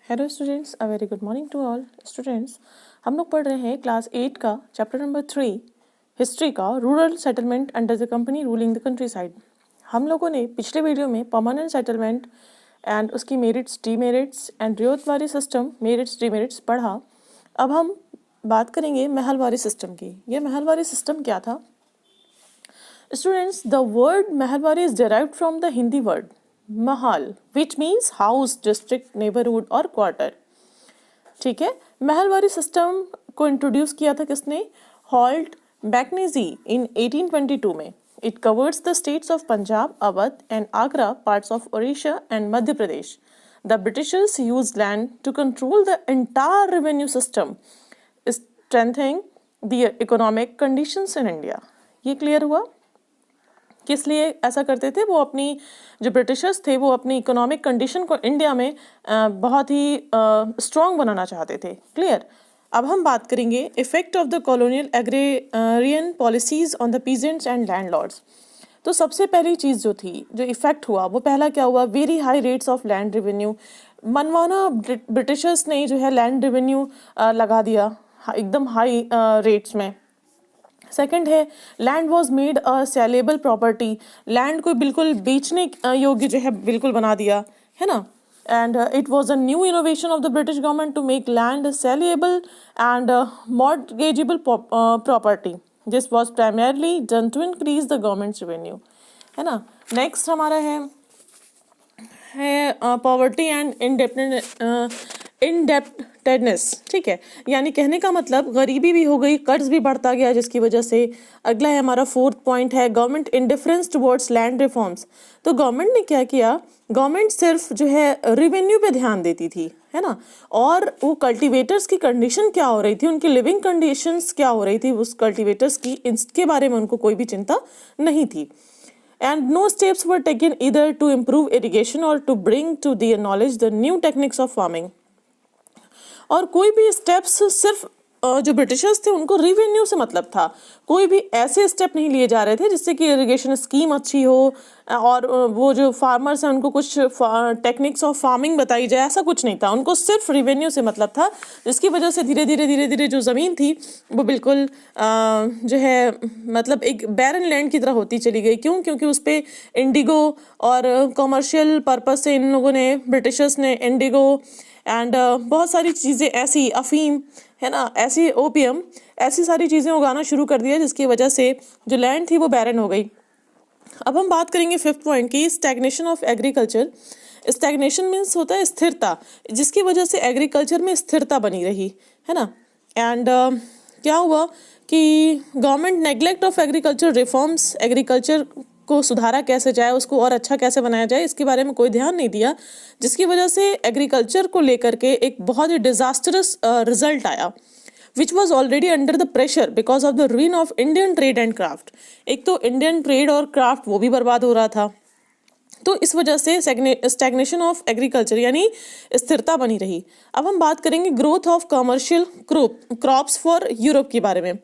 Hello students, a very good morning to all students. हम लोग पढ़ रहे हैं क्लास 8 का चैप्टर नंबर 3 हिस्ट्री का, rural settlement under the company ruling the countryside. हम लोगों ने पिछले वीडियो में परमानेंट सेटलमेंट एंड उसकी merits, demerits and Ryotwari system merits demerits पढ़ा। अब हम बात करेंगे महलवारी सिस्टम की। ये महलवारी सिस्टम क्या था? Students, the word Mahalwari is derived from the Hindi word Mahal, which means house, district, neighborhood और quarter. ठीक है, महलवारी सिस्टम को इंट्रोड्यूस किया था किसने? हॉल्ट मैकनेजी इन 1822 में। It covers the states of Punjab, Awadh and Agra, parts of Odisha and Madhya Pradesh. The Britishers use land to control the entire revenue system, strengthening the economic conditions in India. ये clear हुआ? किस लिए ऐसा करते थे? वो अपनी जो ब्रिटिशर्स थे वो अपनी इकोनॉमिक कंडीशन को इंडिया में बहुत ही स्ट्रॉन्ग बनाना चाहते थे. क्लियर? अब हम बात करेंगे effect of the colonial agrarian policies on the peasants and landlords. तो सबसे पहली चीज़ जो थी, जो इफेक्ट हुआ, वो पहला क्या हुआ? Very high rates of land revenue. मनमाना ब्रिटिशर्स ने जो है लैंड रेवेन्यू लगा दिया एकदम हाई रेट्स में. सेकंड है land was made a saleable property. Land को बिल्कुल बेचने योग्य जो है बिल्कुल बना दिया, है ना. And it was a new innovation of the British government to make land saleable and mortgageable property. This was primarily done to increase the government's revenue, है ना. नेक्स्ट हमारा है पॉवर्टी एंड इंडेप्टेडनेस. ठीक है, यानी कहने का मतलब गरीबी भी हो गई, कर्ज भी बढ़ता गया, जिसकी वजह से. अगला है हमारा फोर्थ पॉइंट है government indifference towards land reforms. तो गवर्नमेंट ने क्या किया? गवर्नमेंट सिर्फ जो है रेवेन्यू पे ध्यान देती थी, है ना. और वो कल्टीवेटर्स की कंडीशन क्या हो रही थी, उनकी लिविंग कंडीशंस क्या हो रही थी उस कल्टीवेटर्स की, इसके बारे में उनको कोई भी चिंता नहीं थी. And no steps were taken either to improve irrigation or to bring to their knowledge the new techniques of farming. और कोई भी स्टेप्स सिर्फ जो ब्रिटिशर्स थे उनको रेवेन्यू से मतलब था. कोई भी ऐसे स्टेप नहीं लिए जा रहे थे जिससे कि इरिगेशन स्कीम अच्छी हो और वो जो फार्मर्स हैं उनको कुछ टेक्निक्स ऑफ फार्मिंग बताई जाए, ऐसा कुछ नहीं था. उनको सिर्फ रेवेन्यू से मतलब था, जिसकी वजह से धीरे धीरे जो ज़मीन थी वो बिल्कुल जो है मतलब एक बैरन लैंड की तरह होती चली गई. क्यों? क्योंकि उस पर इंडिगो और कमर्शियल पर्पस से इन लोगों ने, ब्रिटिशर्स ने इंडिगो एंड बहुत सारी चीज़ें ऐसी, अफीम, है ना, ऐसी ओपियम, ऐसी सारी चीज़ें उगाना शुरू कर दिया, जिसकी वजह से जो लैंड थी वो बैरन हो गई. अब हम बात करेंगे फिफ्थ पॉइंट की, stagnation of agriculture. Stagnation means होता है स्थिरता, जिसकी वजह से एग्रीकल्चर में स्थिरता बनी रही, है ना. एंड क्या हुआ कि government neglect of agriculture reforms, agriculture को सुधारा कैसे जाए, उसको और अच्छा कैसे बनाया जाए, इसके बारे में कोई ध्यान नहीं दिया, जिसकी वजह से एग्रीकल्चर को लेकर के एक बहुत ही डिजास्टरस रिजल्ट आया, which was already under the pressure because of the ruin of Indian trade and craft. एक तो इंडियन ट्रेड और क्राफ्ट वो भी बर्बाद हो रहा था, तो इस वजह से स्टैग्नेशन ऑफ एग्रीकल्चर यानी स्थिरता बनी रही. अब हम बात करेंगे growth of commercial crops for Europe के बारे में.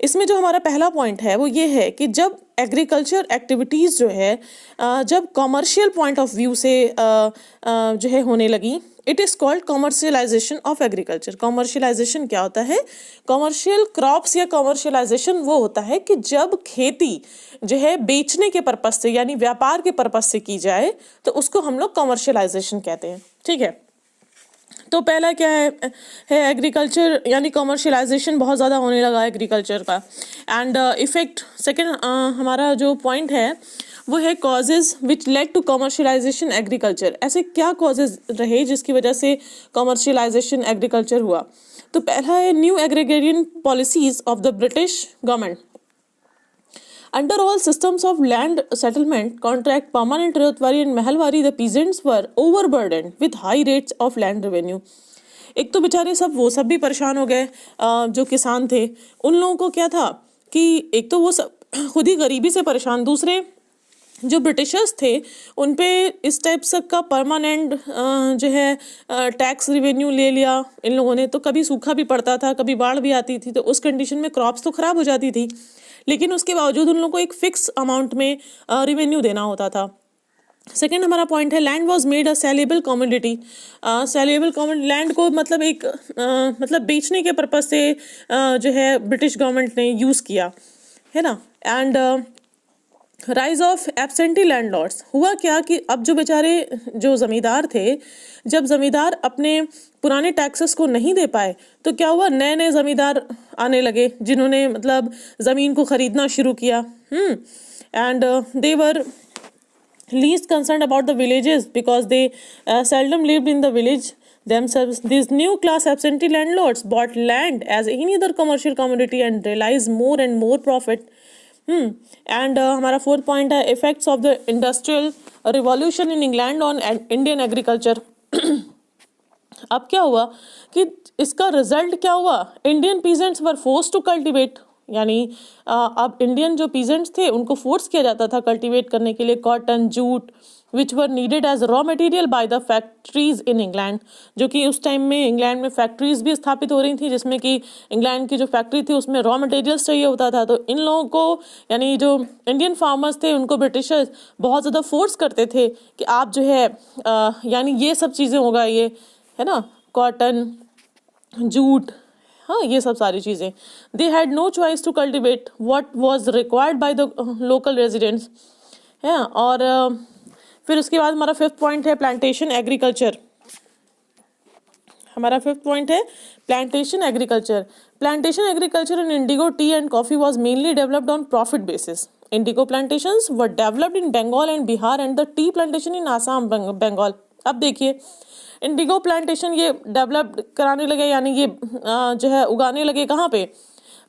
इसमें जो हमारा पहला पॉइंट है वो ये है कि जब एग्रीकल्चर एक्टिविटीज़ जो है जब कमर्शियल पॉइंट ऑफ व्यू से जो है होने लगी, it is called commercialisation of agriculture. Commercialisation क्या होता है? कमर्शियल क्रॉप्स या कमर्शियलाइजेशन वो होता है कि जब खेती जो है बेचने के पर्पज से यानी व्यापार के पर्पज से की जाए तो उसको हम लोग कमर्शियलाइजेशन कहते हैं. ठीक है, तो पहला क्या है एग्रीकल्चर यानी कमर्शियलाइजेशन बहुत ज़्यादा होने लगा एग्रीकल्चर का. एंड इफेक्ट सेकंड हमारा जो पॉइंट है वो है causes which led to commercialisation agriculture. ऐसे क्या कॉजेज रहे जिसकी वजह से कमर्शियलाइजेशन एग्रीकल्चर हुआ? तो पहला है new agrarian policies of the British government. Under all systems of land settlement, contract, permanent Rayotwari and Mahalwari, the peasants were overburdened with high rates of land revenue. एक तो बेचारे वो सब भी परेशान हो गए, जो किसान थे उन लोगों को क्या था कि एक तो वो सब खुद ही गरीबी से परेशान, दूसरे जो ब्रिटिशर्स थे उन पे इस टाइप से का परमानेंट जो है टैक्स रिवेन्यू ले लिया इन लोगों ने. तो कभी सूखा भी पड़ता था, कभी बाढ़ भी आती थी, तो उस कंडीशन में क्रॉप्स तो खराब हो जाती थी, लेकिन उसके बावजूद उन लोगों को एक फिक्स अमाउंट में रिवेन्यू देना होता था. सेकेंड हमारा पॉइंट है land was made a saleable commodity. Saleable commodity, land को मतलब एक मतलब बेचने के पर्पज से जो है ब्रिटिश गवर्नमेंट ने यूज़ किया, है ना। And rise of absentee landlords, हुआ क्या कि अब जो बेचारे जो ज़मींदार थे, जब ज़मींदार अपने पुराने टैक्सेस को नहीं दे पाए तो क्या हुआ, नए नए ज़मींदार आने लगे जिन्होंने मतलब ज़मीन को ख़रीदना शुरू किया। And they were least concerned about the villages because they seldom lived in the village themselves. These new class absentee landlords bought land as any other commercial commodity and realized more and more profit. And हमारा fourth point है effects of the industrial revolution in England on Indian agriculture. अब क्या हुआ कि इसका result क्या हुआ, Indian peasants were force to cultivate, यानी अब इंडियन जो पीजेंट्स थे उनको फोर्स किया जाता था कल्टिवेट करने के लिए cotton, jute, which were needed as raw material by the factories in England, जो कि उस टाइम में इंग्लैंड में फैक्ट्रीज भी स्थापित हो रही थी जिसमें कि इंग्लैंड की जो फैक्ट्री थी उसमें रॉ मटेरियल्स चाहिए होता था। तो इन लोगों को यानी जो इंडियन फार्मर्स थे उनको ब्रिटिशर्स बहुत ज़्यादा फोर्स करते थे कि आप जो है यानी ये सब चीज़ें होगा, ये है ना, कॉटन, जूट, हाँ, ये सब सारी चीज़ें। They had no choice to cultivate what was required by the local residents, है। और फिर उसके बाद हमारा फिफ्थ पॉइंट है प्लांटेशन एग्रीकल्चर। हमारा फिफ्थ पॉइंट है plantation agriculture. Plantation agriculture in indigo, tea and coffee was mainly developed on profit basis. Indigo plantations were developed in Bengal and Bihar and the tea plantation in Assam, Bengal. अब देखिए Indigo plantation ये develop कराने लगे, यानी ये जो है उगाने लगे कहाँ पे,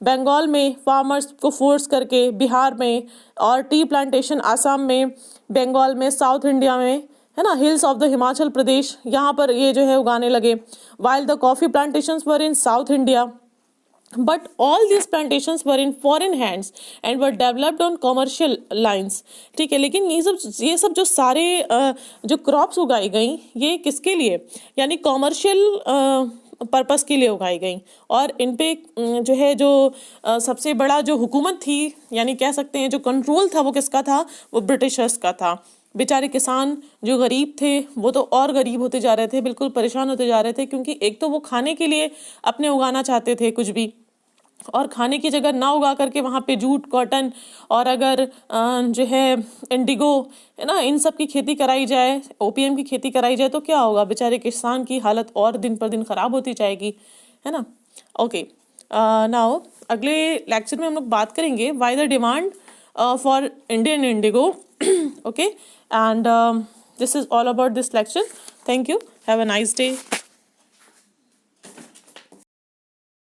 बंगाल में फार्मर्स को फोर्स करके, बिहार में, और टी प्लांटेशन आसाम में, बंगाल में, साउथ इंडिया में, है ना, hills of the Himachal Pradesh, यहाँ पर ये जो है उगाने लगे। While the coffee plantations were in south India, but all these plantations were in foreign hands and were developed on commercial lines. ठीक है, लेकिन ये सब जो सारे जो क्रॉप्स उगाई गई ये किसके लिए, यानी कॉमर्शियल पर्पस के लिए उगाई गई, और इन पे जो है जो सबसे बड़ा जो हुकूमत थी, यानी कह सकते हैं जो कंट्रोल था वो किसका था, वो ब्रिटिशर्स का था। बेचारे किसान जो गरीब थे वो तो और गरीब होते जा रहे थे, बिल्कुल परेशान होते जा रहे थे, क्योंकि एक तो वो खाने के लिए अपने उगाना चाहते थे कुछ भी, और खाने की जगह ना उगा करके वहाँ पे जूट, कॉटन और अगर जो है इंडिगो, है ना, इन सब की खेती कराई जाए, ओपीएम की खेती कराई जाए तो क्या होगा, बेचारे किसान की हालत और दिन पर दिन खराब होती जाएगी, है ना। ओके, नाउ अगले लेक्चर में हम लोग बात करेंगे why the demand for Indian Indigo. Okay, and this is all about this lecture. Thank you. Have a nice day.